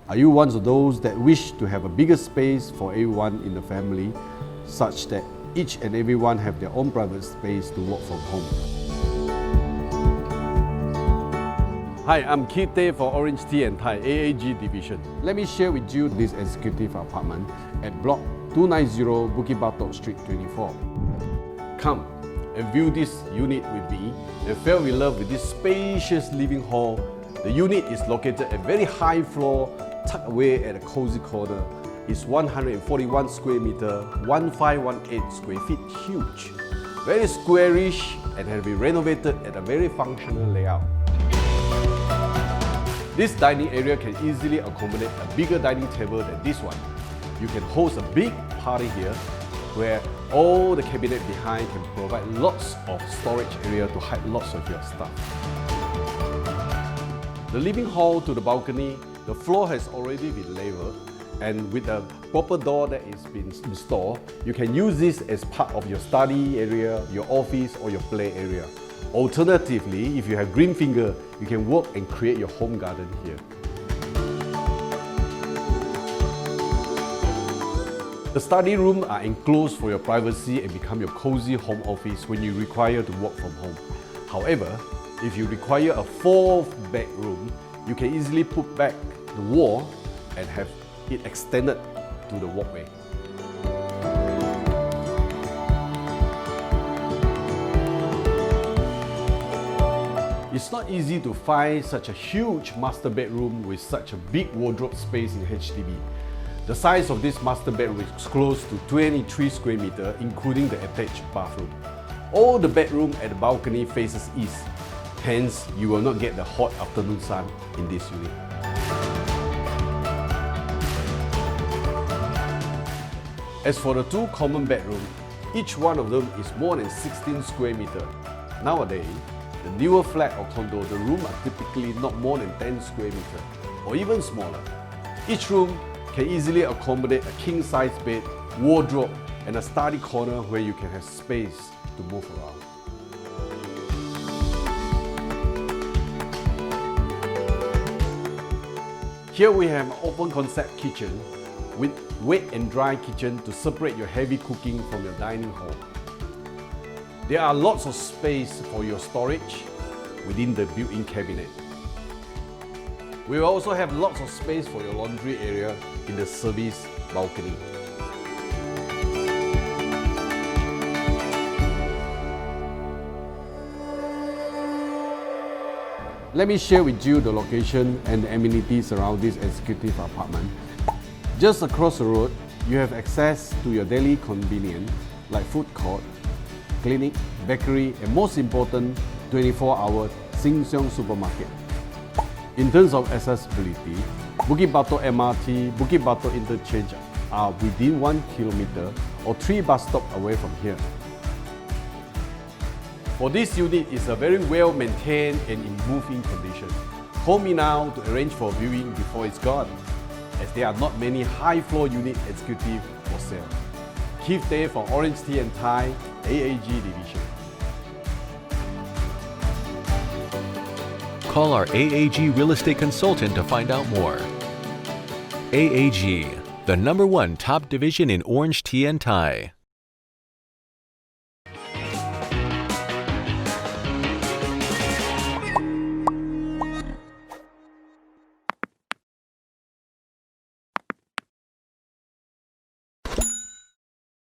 Are you one of those that wish to have a bigger space for everyone in the family, such that each and everyone have their own private space to work from home? Hi, I'm Keith Tay for OrangeTee and Thai AAG division. Let me share with you this executive apartment at Block 290 Bukit Batok Street 24. Come and view this unit with me and fall in love with this spacious living hall. The unit is located at a very high floor, tucked away at a cozy corner. It's 141 square meter, 1518 square feet, huge. Very squarish and has been renovated at a very functional layout. This dining area can easily accommodate a bigger dining table than this one. You can host a big party here where all the cabinet behind can provide lots of storage area to hide lots of your stuff. The living hall to the balcony, the floor has already been leveled, and with a proper door that is been installed, you can use this as part of your study area, your office or your play area. Alternatively, if you have green finger, you can work and create your home garden here. The study rooms are enclosed for your privacy and become your cozy home office when you require to work from home. However, if you require a fourth bedroom, you can easily put back the wall and have it extended to the walkway. It's not easy to find such a huge master bedroom with such a big wardrobe space in HDB. The size of this master bedroom is close to 23 square meters, including the attached bathroom. All the bedroom at the balcony faces east, hence you will not get the hot afternoon sun in this unit. As for the two common bedrooms, each one of them is more than 16 square meters. Nowadays, the newer flat or condo, the rooms are typically not more than 10 square meters or even smaller. Each room can easily accommodate a king-size bed, wardrobe, and a study corner where you can have space to move around. Here we have an open concept kitchen with wet and dry kitchen to separate your heavy cooking from your dining hall. There are lots of space for your storage within the built-in cabinet. We will also have lots of space for your laundry area in the service balcony. Let me share with you the location and the amenities around this executive apartment. Just across the road, you have access to your daily convenience like food court, clinic, bakery, and most important, 24-hour Sheng Siong supermarket. In terms of accessibility, Bukit Batok MRT, Bukit Batok Interchange are within 1 kilometer or 3 bus stops away from here. For this unit, it's a very well maintained and in move-in condition. Call me now to arrange for viewing before it's gone, as there are not many high-floor unit executive for sale. Keith Tay for OrangeTee and Thai AAG division. Call our AAG real estate consultant to find out more. AAG, the #1 top division in OrangeTee and Thai.